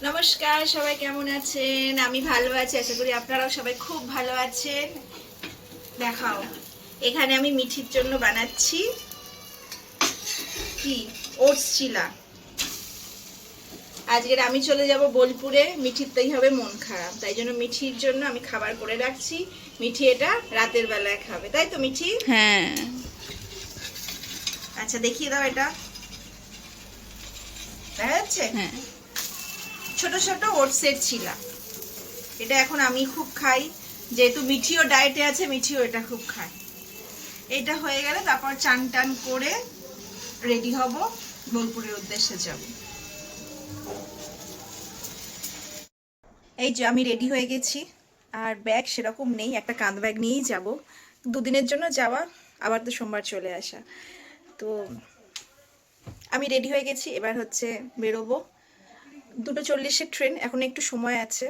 নমস্কার, সবাই কেমন আছেন? আমি ভালো আছি, আশা করি আপনারাও সবাই খুব ভালো আছেন। দেখাও, এখানে আমি মিঠির জন্য বানাচ্ছি কি ওটস চিলা। আজকের আমি চলে যাব বোলপুরে, মিঠির তাই হবে মন খারাপ, তাই জন্য মিঠির জন্য আমি খাবার করে রাখছি। মিঠি এটা রাতের বেলায় খাবে, তাই তো মিঠি? হ্যাঁ। আচ্ছা, দেখিয়ে দাও, এটা দেখা যাচ্ছে? হ্যাঁ, ছোট ছোট ওটসের চিলা। এটা এখন আমি খুব খাই, যেহেতু মিঠিও ডায়েটে আছে, মিঠিও এটা খুব খায়। এটা হয়ে গেলে তারপর চান টান করে রেডি হব, বোলপুরের উদ্দেশ্যে যাব। এই যে আমি রেডি হয়ে গেছি, আর ব্যাগ সেরকম নেই, একটা কাঁধ ব্যাগ নিয়েই যাব। দুদিনের জন্য যাওয়া, আবার তো সোমবার চলে আসা। তো আমি রেডি হয়ে গেছি, এবার হচ্ছে বেরোবো। 2:40-এর ট্রেন, এখন একটু সময় আছে।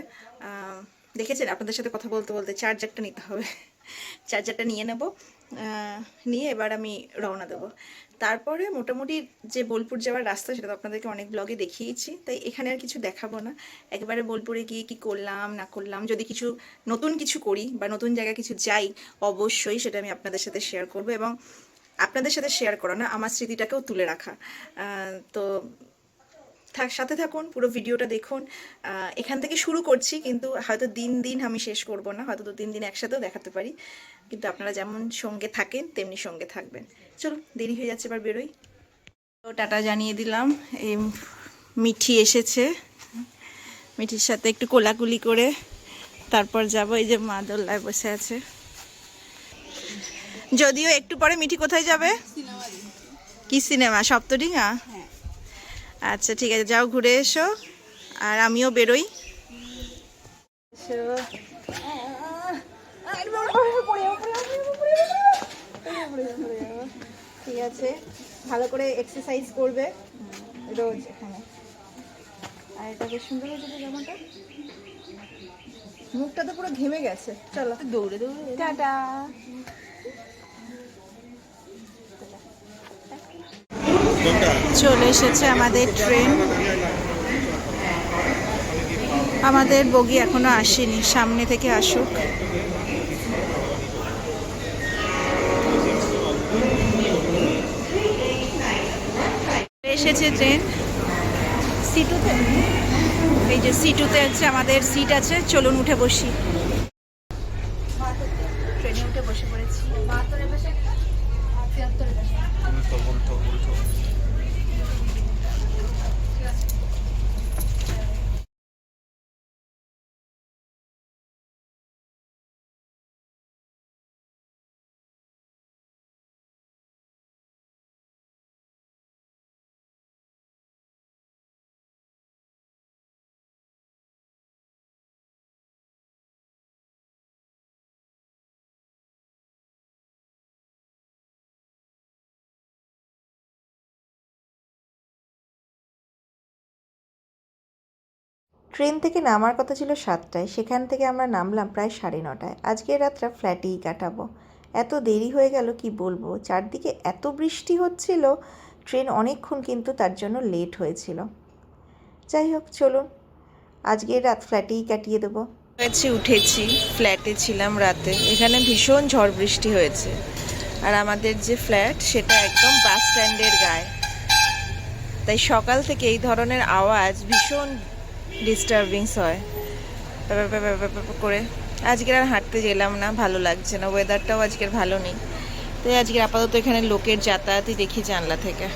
দেখেছেন, আপনাদের সাথে কথা বলতে বলতে চার্জারটা নিতে হবে। চার্জারটা নিয়ে নেব, নিয়ে এবার আমি রওনা দেবো। তারপরে মোটামুটি যে বোলপুর যাওয়ার রাস্তা, সেটা তো আপনাদেরকে অনেক ব্লগে দেখিয়েছি, তাই এখানে আর কিছু দেখাবো না। একেবারে বোলপুরে গিয়ে কি করলাম না করলাম, যদি কিছু নতুন কিছু করি বা নতুন জায়গায় কিছু যাই, অবশ্যই সেটা আমি আপনাদের সাথে শেয়ার করব। এবং আপনাদের সাথে শেয়ার করা না, আমার স্মৃতিটাকেও তুলে রাখা। তো সাথে থাকুন, পুরো ভিডিওটা দেখুন। এখান থেকে শুরু করছি, কিন্তু হয়তো দিন দিন আমি শেষ করব না, হয়তো 2-3 দিন একসাথেও দেখাতে পারি। কিন্তু আপনারা যেমন সঙ্গে থাকেন তেমনি সঙ্গে থাকবেন। চলুন, দেরি হয়ে যাচ্ছে, এবার বেরোই। তো টাটা জানিয়ে দিলাম। এই মিঠি এসেছে, মিঠির সাথে একটু কোলাকুলি করে তারপর যাব। এই যে মা দোল্লায় বসে আছে। যদিও একটু পরে মিঠি কোথায় যাবে? কি সিনেমা? সপ্তডিঙা? আচ্ছা ঠিক আছে, যাও ঘুরে এসো, আর আমিও বেরোই। ঠিক আছে, ভালো করে এক্সারসাইজ করবে রোজ এখানে। আর এটা বেশ সুন্দর হয়েছে তো জামাটা, মুখটা তো পুরো ঘেমে গেছে। চলো দৌড়ে দৌড়ে টাটা। চলে এসেছে আমাদের ট্রেন, আমাদের বগি এখনো আসেনি, সামনে থেকে আসুক। এসেছে ট্রেন সিটুতে, এই যে সিটুতে হচ্ছে আমাদের সিট আছে, চলুন উঠে বসি। ট্রেনে উঠে বসে পড়েছি। ট্রেন থেকে নামার কথা ছিল 7টায়, সেখান থেকে আমরা নামলাম প্রায় 9:30টায়। আজকের রাতটা ফ্ল্যাটেই কাটাবো। এত দেরি হয়ে গেল কি বলবো, চারদিকে এত বৃষ্টি হচ্ছিল, ট্রেন অনেকক্ষণ কিন্তু তার জন্য লেট হয়েছিল। যাই হোক, চলুন আজকের রাত ফ্ল্যাটেই কাটিয়ে দেবো। উঠেছি, ফ্ল্যাটে ছিলাম রাতে, এখানে ভীষণ ঝড় বৃষ্টি হয়েছে। আর আমাদের যে ফ্ল্যাট সেটা একদম বাস স্ট্যান্ডের গায়ে, তাই সকাল থেকে এই ধরনের আওয়াজ ভীষণ ডিস্টার্বিংস হয় করে। আজকের আর হাঁটতে গেলাম না, ভালো লাগছে না, ওয়েদারটাও আজকের ভালো নেই, তাই আজকে আপাতত এখানে লোকের যাতায়াতই দেখি জানলা থেকে।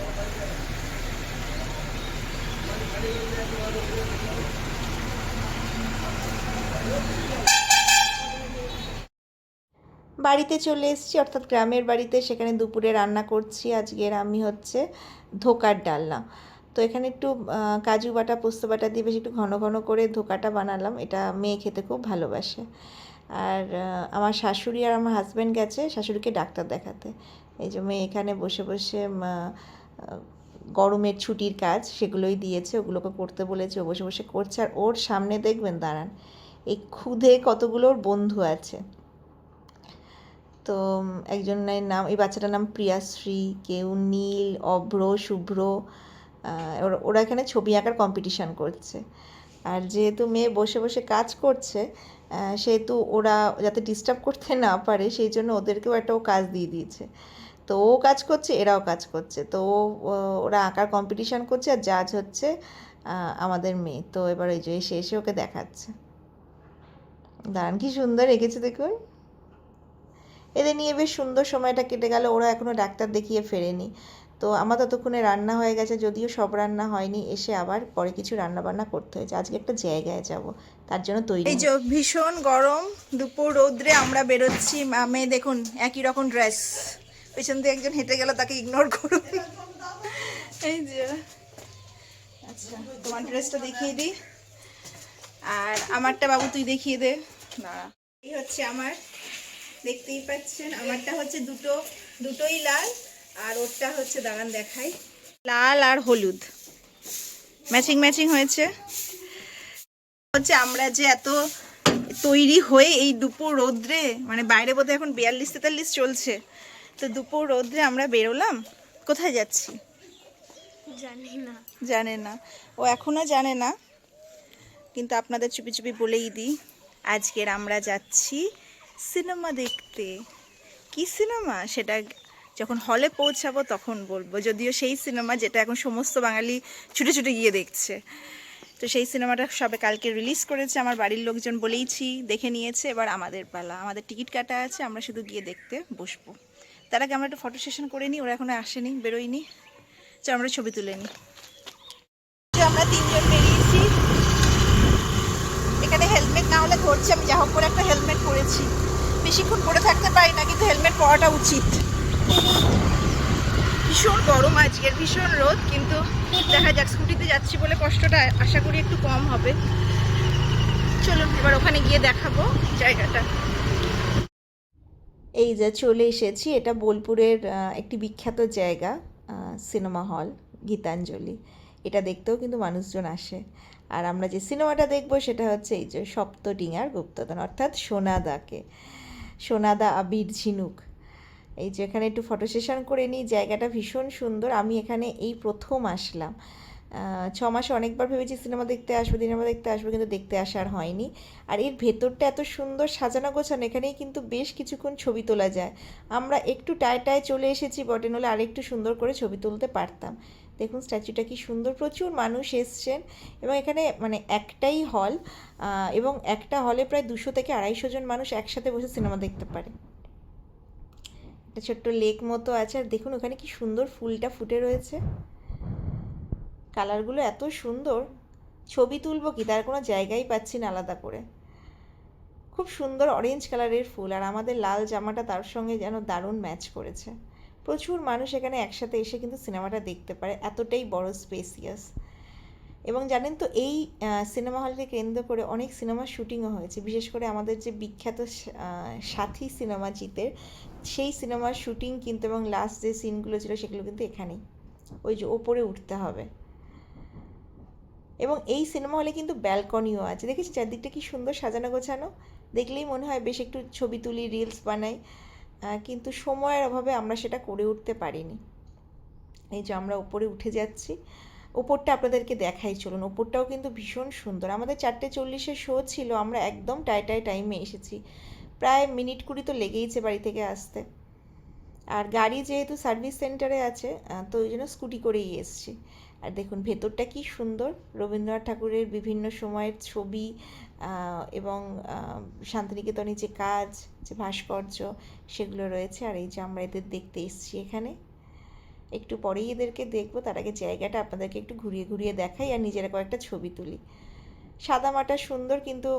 বাড়িতে চলে এসেছি, অর্থাৎ গ্রামের বাড়িতে। সেখানে দুপুরে রান্না করছি আজকের আমি হচ্ছে ধোকার ডালনা। তো এখানে একটু কাজু বাটা পোস্ত বাটা দিয়ে বেশ একটু ঘন ঘন করে ধোকাটা বানালাম। এটা মেয়ে খেতে খুব ভালোবাসে। আর আমার শাশুড়ি আর আমার হাজব্যান্ড গেছে শাশুড়িকে ডাক্তার দেখাতে। এই যে মেয়ে এখানে বসে বসে গরমের ছুটির কাজ সেগুলোই দিয়েছে, ওগুলোকে করতে বলেছে, ও বসে বসে করছে। আর ওর সামনে দেখবেন, দাঁড়ান, এই খুদে কতগুলো ওর বন্ধু আছে। তো একজনের নাম, এই বাচ্চাটার নাম প্রিয়াশ্রী, কেউ নীল, অভ্র, শুভ্র। ওরা এখানে ছবি আঁকার কম্পিটিশান করছে। আর যেহেতু মেয়ে বসে বসে কাজ করছে, সেহেতু ওরা যাতে ডিস্টার্ব করতে না পারে সেই জন্য ওদেরকেও একটা ও কাজ দিয়ে দিয়েছে। তো ও কাজ করছে, এরাও কাজ করছে। তো ওরা আঁকার কম্পিটিশান করছে, আর জাজ হচ্ছে আমাদের মেয়ে। তো এবার ওই যে এসে এসে ওকে দেখাচ্ছে। দাঁড়ান, কি সুন্দর এঁকেছে দেখুন। এদের নিয়ে বেশ সুন্দর সময়টা কেটে গেল। ওরা এখনও ডাক্তার দেখিয়ে ফেরেনি। তো আমার ততক্ষণে রান্না হয়ে গেছে, যদিও সব রান্না হয়নি। এসে আবার পরে কিছু রান্না বান্না করতে হয়েছে। আজকে একটা জায়গায় যাব, তার জন্য তৈরি এই যে ভীষণ গরম, দুপুর রৌদ্রে আমরা বেরোচ্ছি। মেয়ে দেখুন একই রকম ড্রেস, পেছন দিয়ে একজন হেঁটে গেল, তাকে ইগনোর করুন। এই যে আচ্ছা, তোমার ড্রেসটা দেখিয়ে দিই, আর আমারটা বাবু তুই দেখিয়ে দে। দাঁড়া, এই হচ্ছে আমার, দেখতেই পাচ্ছেন আমারটা হচ্ছে দুটোই লাল, আর ওরটা হচ্ছে দাঁড়ান দেখাই, লাল আর হলুদ ম্যাচিং ম্যাচিং হয়েছে। হচ্ছে আমরা যে এত তৈরি হয়ে এই দুপুর রৌদ্রে, মানে বাইরে বোধহয় এখন 42-43 চলছে, তো দুপুর রৌদ্রে আমরা বেরোলাম। কোথায় যাচ্ছি জানে না, ও এখনো জানে না, কিন্তু আপনাদের চুপি চুপি বলেই দিই, আজকের আমরা যাচ্ছি সিনেমা দেখতে। কি সিনেমা সেটা যখন হলে পৌঁছাবো তখন বলবো, যদিও সেই সিনেমা যেটা এখন সমস্ত বাঙালি ছুটে ছুটে গিয়ে দেখছে। তো সেই সিনেমাটা সবে কালকে রিলিজ করেছে, আমার বাড়ির লোকজন বলেইছি দেখে নিয়েছে, এবার আমাদের পালা, আমাদের টিকিট কাটা আছে, আমরা শুধু গিয়ে দেখতে বসবো। তার আগে আমরা একটু ফটো সেশন করে নিই, ওরা এখনো আসেনি, বেরোয়নি, তো আমরা ছবি তুলে নিই। আমরা তিনজন বেরিয়েছি, এখানে হেলমেট না হলে ধরছে, আমি যা হোক করে একটা হেলমেট পরেছি, বেশিক্ষণ পরে থাকতে পারি না, কিন্তু হেলমেট পরাটা উচিত। ভীষণ গরম আজকের, ভীষণ রোদ, কিন্তু দেখা যাক, স্কুটিতে যাচ্ছি বলে কষ্টটা আশা করি একটু কম হবে। চলুন এবার ওখানে গিয়ে দেখাবো জায়গাটা। এই যে চলে এসেছি, এটা বোলপুরের একটি বিখ্যাত জায়গা, সিনেমা হল গীতাঞ্জলি। এটা দেখতেও কিন্তু মানুষজন আসে। আর আমরা যে সিনেমাটা দেখব সেটা হচ্ছে এই যে সপ্তডিঙার গুপ্তধন, অর্থাৎ সোনাদাকে, সোনাদা আবির ঝিনুক। এই যে এখানে একটু ফটো সেশন করে নিই, জায়গাটা ভীষণ সুন্দর। আমি এখানে এই প্রথম আসলাম। 6 মাসে অনেকবার ভেবেছি সিনেমা দেখতে আসবো, সিনেমা দেখতে আসবো, কিন্তু দেখতে আসার হয়নি। আর এর ভেতরটা এত সুন্দর সাজানো গোছানো, এখানেই কিন্তু বেশ কিছুক্ষণ ছবি তোলা যায়। আমরা একটু টায় চলে এসেছি বটে, নলে আরেকটু সুন্দর করে ছবি তুলতে পারতাম। দেখুন স্ট্যাচুটা কি সুন্দর, প্রচুর মানুষ এসছেন। এবং এখানে মানে একটাই হল, এবং একটা হলে প্রায় 200 থেকে 250 জন মানুষ একসাথে বসে সিনেমা দেখতে পারে। একটা ছোট্ট লেক মতো আছে, আর দেখুন ওখানে কি সুন্দর ফুলটা ফুটে রয়েছে, কালারগুলো এত সুন্দর। ছবি তুলবো কি, তার কোনো জায়গাই পাচ্ছি না আলাদা করে। খুব সুন্দর অরেঞ্জ কালারের ফুল, আর আমাদের লাল জামাটা তার সঙ্গে যেন দারুণ ম্যাচ করেছে। প্রচুর মানুষ এখানে একসাথে এসে কিন্তু সিনেমাটা দেখতে পারে, এতটাই বড় স্পেসিয়াস। এবং জানেন তো, এই সিনেমা হলকে কেন্দ্র করে অনেক সিনেমার শুটিংও হয়েছে, বিশেষ করে আমাদের যে বিখ্যাত সাথী সিনেমা জিতের, সেই সিনেমার শুটিং কিন্তু, এবং লাস্ট যে সিনগুলো ছিল সেগুলো কিন্তু এখানেই, ওই যে ওপরে উঠতে হবে। এবং এই সিনেমা হলে কিন্তু ব্যালকনিও আছে, দেখেছি চারদিকটা কি সুন্দর সাজানো গোছানো, দেখলেই মনে হয় বেশ একটু ছবি তুলি, রিলস বানাই, কিন্তু সময়ের অভাবে আমরা সেটা করে উঠতে পারিনি। এই যে আমরা উপরে উঠে যাচ্ছি, ওপরটা আপনাদেরকে দেখাই চলুন। ওপরটাও কিন্তু ভীষণ সুন্দর। আমাদের 4:40 শো ছিল, আমরা একদম টাইমে এসেছি, প্রায় মিনিট 20 তো লেগেইছে বাড়ি থেকে আসতে। আর গাড়ি যেহেতু সার্ভিস সেন্টারে আছে, তো ওই জন্য স্কুটি করেই এসছি। আর দেখুন ভেতরটা কি সুন্দর, রবীন্দ্রনাথ ঠাকুরের বিভিন্ন সময়ের ছবি, এবং শান্তিনিকেতনের যে কাজ, যে ভাস্কর্য, সেগুলো রয়েছে। আর এই যে আমরা এদের দেখতে এসছি এখানে, একটু পরেই এদেরকে দেখবো, তার আগে জায়গাটা আপনাদেরকে একটু ঘুরিয়ে ঘুরিয়ে দেখাই আর নিজেরা কয়েকটা ছবি তুলি। সাদামাটা সুন্দর, কিন্তু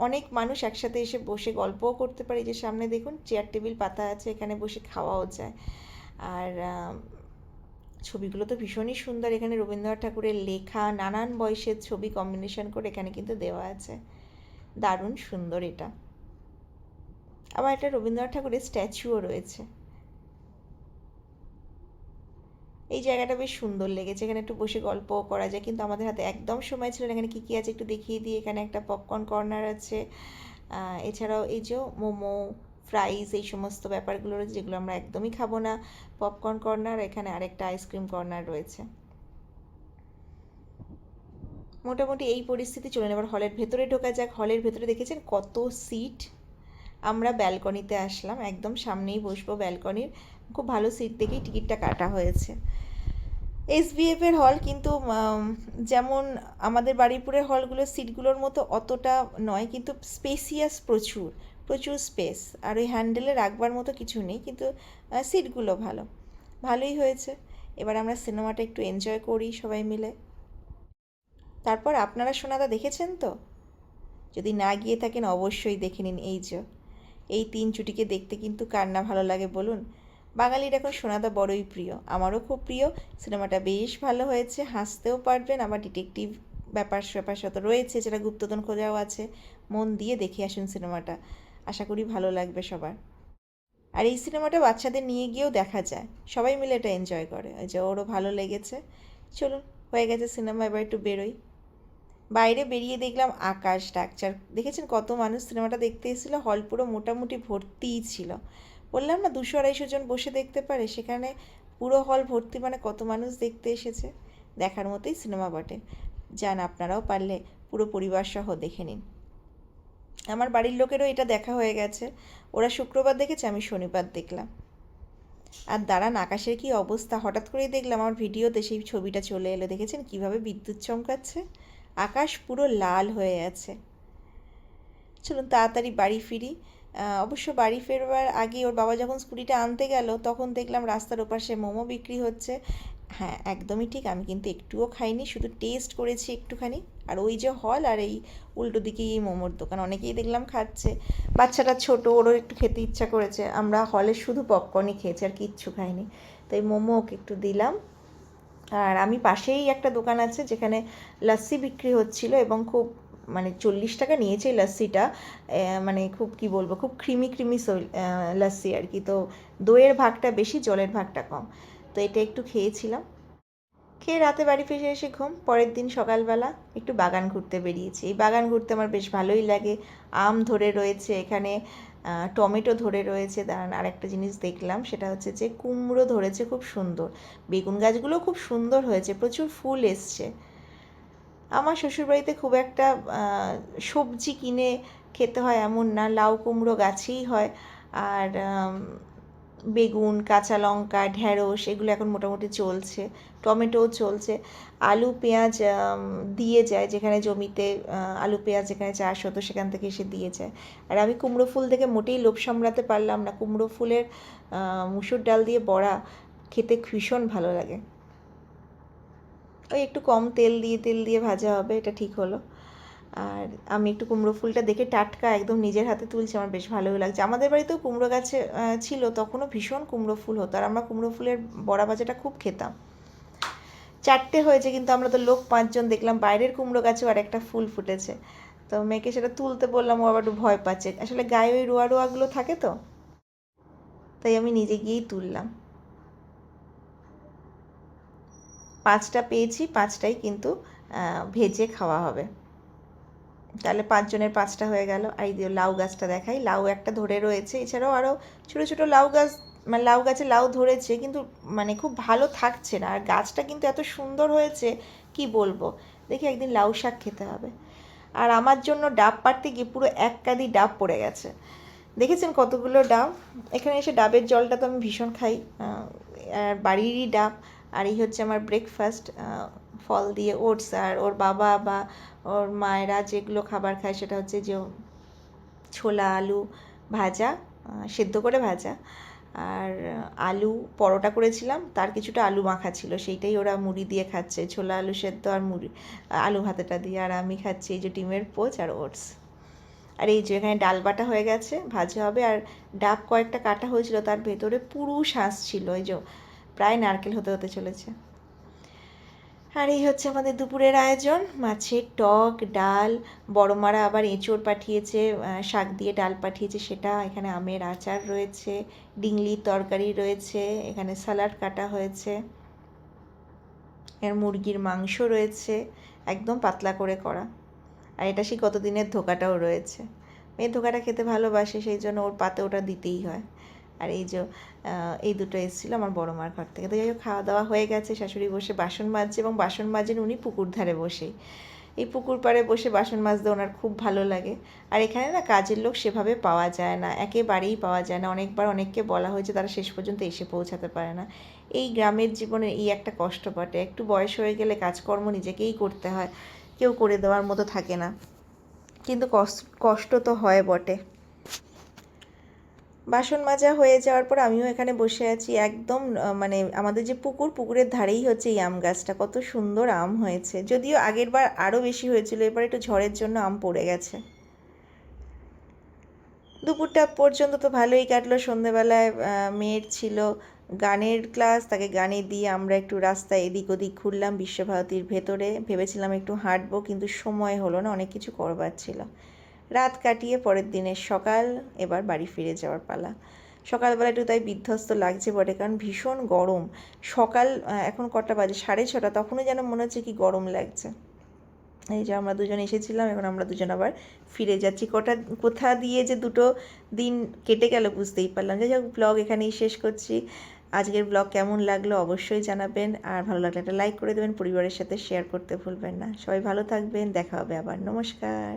অনেক মানুষ একসাথে এসে বসে গল্পও করতে পারে। যে সামনে দেখুন চেয়ার টেবিল পাতা আছে, এখানে বসে খাওয়াও যায়। আর ছবিগুলো তো ভীষণই সুন্দর, এখানে রবীন্দ্রনাথ ঠাকুরের লেখা নানান বয়সের ছবি কম্বিনেশন করে এখানে কিন্তু দেওয়া আছে, দারুণ সুন্দর এটা। আবার একটা রবীন্দ্রনাথ ঠাকুরের স্ট্যাচুও রয়েছে। এই জায়গাটা বেশ সুন্দর লেগেছে, এখানে একটু বসে গল্পও করা যায়, কিন্তু আমাদের হাতে একদম সময় ছিল না। এখানে কী কী আছে একটু দেখিয়ে দিই। এখানে একটা পপকর্ন কর্নার আছে, এছাড়াও এই যে মোমো, ফ্রাইজ, এই সমস্ত ব্যাপারগুলো রয়েছে যেগুলো আমরা একদমই খাবো না। পপকর্ন কর্নার, এখানে আরেকটা আইসক্রিম কর্নার রয়েছে। মোটামুটি এই পরিস্থিতি চলুন এবার হলের ভেতরে ঢোকা যাক। হলের ভেতরে দেখেছেন কত সিট। আমরা ব্যালকনিতে আসলাম, একদম সামনেই বসবো ব্যালকনির। খুব ভালো সিট দেখেই টিকিটটা কাটা হয়েছে। এসবিএফ এর হল কিন্তু যেমন আমাদের বারুইপুরের হলগুলোর সিটগুলোর মতো অতটা নয়, কিন্তু স্পেসিয়াস প্রচুর, প্রচুর স্পেস। আর ওই হ্যান্ডেলে রাখবার মতো কিছু নেই, কিন্তু সিটগুলো ভালোই হয়েছে। এবার আমরা সিনেমাটা একটু এনজয় করি সবাই মিলে। তারপর আপনারা সোনাদা দেখেছেন তো? যদি না গিয়ে থাকেন অবশ্যই দেখে নিন। এই তিন চুটিকে দেখতে কিন্তু কার না ভালো লাগে বলুন। বাঙালির এখন সোনাদা বড়ই প্রিয়, আমারও খুব প্রিয়। সিনেমাটা বেশ ভালো হয়েছে, হাসতেও পারবেন, আবার ডিটেকটিভ ব্যাপার সাথে রয়েছে, যেটা গুপ্তধন খোঁজাও আছে। মন দিয়ে দেখে আসুন সিনেমাটা, আশা করি ভালো লাগবে সবার। আর এই সিনেমাটা বাচ্চাদের নিয়ে গিয়েও দেখা যায়, সবাই মিলে এটা এনজয় করে, ওই যে ওরও ভালো লেগেছে। চলুন, হয়ে গেছে সিনেমা, এবার একটু বেরোই। বাইরে বেরিয়ে দেখলাম আকাশ ডাকচার। দেখেছেন কত মানুষ সিনেমাটা দেখতে এসেছিলো, হল পুরো মোটামুটি ভর্তিই ছিল। বললাম না 200-250 জন বসে দেখতে পারে, সেখানে পুরো হল ভর্তি, মানে কত মানুষ দেখতে এসেছে। দেখার মতোই সিনেমা বটে। যান আপনারাও পারলে পুরো পরিবার সহ দেখে নিন। আমার বাড়ির লোকেরও এটা দেখা হয়ে গেছে, ওরা শুক্রবার দেখেছে, আমি শনিবার দেখলাম। আর দাঁড়ান, আকাশের কি অবস্থা! হঠাৎ করেই দেখলাম আমার ভিডিওতে সেই ছবিটা চলে এলো, দেখেছেন কিভাবে বিদ্যুৎ চমকাচ্ছে, আকাশ পুরো লাল হয়ে আছে। চলুন তাড়াতাড়ি বাড়ি ফিরি। অবশ্য বাড়ি ফেরবার আগে ওর বাবা যখন স্কুটিটা আনতে গেল, তখন দেখলাম রাস্তার ওপাশে মোমো বিক্রি হচ্ছে। হ্যাঁ, একদমই ঠিক, আমি কিন্তু একটুও খাইনি, শুধু টেস্ট করেছি একটুখানি। আর ওই যে হল, আর এই উল্টো দিকেই এই মোমোর দোকান, অনেকেই দেখলাম খাচ্ছে। বাচ্চাটা ছোট, ওরও একটু খেতে ইচ্ছা করেছে। আমরা হলে শুধু পপকর্নই খেয়েছি, আর কিচ্ছু খাইনি। তাই মোমো ওকে একটু দিলাম। আর আমি পাশেই একটা দোকান আছে যেখানে লস্যি বিক্রি হচ্ছিল, এবং খুব মানে 40 টাকা নিয়েছে এই লস্যিটা। মানে খুব কি বলবো, খুব ক্রিমি ক্রিমি লস্যি আর কি। তো দইয়ের ভাগটা বেশি, জলের ভাগটা কম। তো এটা একটু খেয়েছিলাম। খেয়ে রাতে বাড়ি ফিরে এসে ঘুম। পরের দিন সকালবেলা একটু বাগান ঘুরতে বেরিয়েছি। এই বাগান ঘুরতে আমার বেশ ভালোই লাগে। আম ধরে রয়েছে এখানে, টমেটো ধরে রয়েছে। দাঁড়ান, আর একটা জিনিস দেখলাম, সেটা হচ্ছে যে কুমড়ো ধরেছে খুব সুন্দর। বেগুন গাছগুলো খুব সুন্দর হয়েছে, প্রচুর ফুল এসছে। আমার শ্বশুরবাড়িতে খুব একটা সবজি কিনে খেতে হয় এমন না, লাউ কুমড়ো গাছেই হয়। আর বেগুন, কাঁচা লঙ্কা, ঢ্যাঁড়স এগুলো এখন মোটামুটি চলছে, টমেটোও চলছে। আলু পেঁয়াজ দিয়ে যায়, যেখানে জমিতে আলু পেঁয়াজ যেখানে চাষ হতো সেখান থেকে এসে দিয়ে যায়। আর আমি কুমড়ো ফুল দেখে মোটেই লোভ সামলাতে পারলাম না। কুমড়ো ফুলের মুসুর ডাল দিয়ে বড়া খেতে ভীষণ ভালো লাগে। ওই একটু কম তেল দিয়ে ভাজা হবে, এটা ঠিক হলো। আর আমি একটু কুমড়ো ফুলটা দেখে টাটকা একদম নিজের হাতে তুলছি, আমার বেশ ভালোই লাগছে। আমাদের বাড়িতেও কুমড়ো গাছে ছিল, তখনও ভীষণ কুমড়ো ফুল হতো, আর আমরা কুমড়ো ফুলের বড়া ভাজাটা খুব খেতাম। 4টে হয়েছে, কিন্তু আমরা তো লোক 5 জন, দেখলাম বাইরের কুমড়ো গাছেও আর একটা ফুল ফুটেছে। তো মেয়েকে সেটা তুলতে বললাম, ও আবার একটু ভয় পাচ্ছে, আসলে গায়ে ওই রোয়া রোয়াগুলো থাকে তো, তাই আমি নিজে গিয়েই তুললাম। 5টা পেয়েছি, 5টাই কিন্তু ভেজে খাওয়া হবে। তাহলে 5 জনের 5টা হয়ে গেল। আর এই লাউ গাছটা দেখাই, লাউ একটা ধরে রয়েছে, এছাড়াও আরও ছোটো ছোটো লাউ গাছ, মানে লাউ গাছে লাউ ধরেছে, কিন্তু মানে খুব ভালো থাকছে না। আর গাছটা কিন্তু এত সুন্দর হয়েছে, কি বলবো। দেখি একদিন লাউ শাক খেতে হবে। আর আমার জন্য ডাব পাড়তে গিয়ে পুরো 1 কাঁদি ডাব পড়ে গেছে। দেখেছেন কতগুলো ডাব। এখানে এসে ডাবের জলটা তো আমি ভীষণ খাই, আর বাড়িরই ডাব। আর এই হচ্ছে আমার ব্রেকফাস্ট, ফল দিয়ে ওটস। আর ওর বাবা বা ওর মায়েরা যেগুলো খাবার খায় সেটা হচ্ছে যে ছোলা আলু ভাজা, সেদ্ধ করে ভাজা। আর আলু পরোটা করেছিলাম, তার কিছুটা আলু মাখা ছিল, সেইটাই ওরা মুড়ি দিয়ে খাচ্ছে, ছোলা আলু সেদ্ধ আর মুড়ি, আলু ভাতেটা দিয়ে। আর আমি খাচ্ছি এই যে ডিমের পোচ আর ওটস। আর এই যে এখানে ডাল বাটা হয়ে গেছে, ভাজা হবে। আর ডাব কয়েকটা কাটা হয়েছিল, তার ভেতরে পুরু শাঁস ছিল, এই যে প্রায় নারকেল হতে হতে চলেছে। আর এই হচ্ছে আমাদের দুপুরের আয়োজন, মাছের টক, ডাল, বড় মারা আবার এঁচোড় পাঠিয়েছে, শাক দিয়ে ডাল পাঠিয়েছে সেটা, এখানে আমের আচার রয়েছে, ডিংলির তরকারি রয়েছে, এখানে স্যালাড কাটা হয়েছে, এর মুরগির মাংস রয়েছে, একদম পাতলা করে করা। আর এটা সেই কতদিনের ধোকাটাও রয়েছে। মেয়ে ধোকাটা খেতে ভালোবাসে, সেই জন্য ওর পাতে ওটা দিতেই হয়। আর এই যে এই দুটো এসেছিলো আমার বড় মার ঘর থেকে। তো যাই হোক, খাওয়া দাওয়া হয়ে গেছে, শাশুড়ি বসে বাসন মাজছে, এবং বাসন মাজেন উনি পুকুর ধারে বসেই। এই পুকুর পাড়ে বসে বাসন মাজতে ওনার খুব ভালো লাগে। আর এখানে না কাজের লোক সেভাবে পাওয়া যায় না, একেবারেই পাওয়া যায় না। অনেকবার অনেককে বলা হয়েছে, তারা শেষ পর্যন্ত এসে পৌঁছাতে পারে না। এই গ্রামের জীবনের এই একটা কষ্ট বটে, একটু বয়স হয়ে গেলে কাজকর্ম নিজেকেই করতে হয়, কেউ করে দেওয়ার মতো থাকে না, কিন্তু কষ্ট তো হয় বটে। বাসন মাজা হয়ে যাওয়ার পর আমিও এখানে বসে আছি একদম মানে আমাদের যে পুকুরের ধারেই হচ্ছে এই আম গাছটা, কত সুন্দর আম হয়েছে। যদিও আগের বার আরও বেশি হয়েছিল, এবার একটু ঝড়ের জন্য আম পড়ে গেছে। দুপুরটা পর্যন্ত তো ভালোই কাটলো। সন্ধেবেলায় মেয়ের ছিল গানের ক্লাস, তাকে গানে দিয়ে আমরা একটু রাস্তায় এদিক ওদিক ঘুরলাম বিশ্বভারতীর ভেতরে। ভেবেছিলাম একটু হাঁটবো, কিন্তু সময় হলো না, অনেক কিছু করবার ছিল। রাত কাটিয়ে পরের দিনের সকাল, এবার বাড়ি ফিরে যাওয়ার পালা। সকালবেলা একটু তাই বিধ্বস্ত লাগছে বটে, কারণ ভীষণ গরম। সকাল এখন কটা বাজে, 6:30, তখনই যেন মনে হচ্ছে কি গরম লাগছে। এই যে আমরা দুজন এসেছিলাম, এখন আমরা দুজন আবার ফিরে যাচ্ছি। কোথা দিয়ে যে দুটো দিন কেটে গেল বুঝতেই পারলাম। যাই হোক, ব্লগ এখানেই শেষ করছি। আজকের ব্লগ কেমন লাগলো অবশ্যই জানাবেন, আর ভালো লাগলে একটা লাইক করে দেবেন, পরিবারের সাথে শেয়ার করতে ভুলবেন না। সবাই ভালো থাকবেন, দেখা হবে আবার। নমস্কার।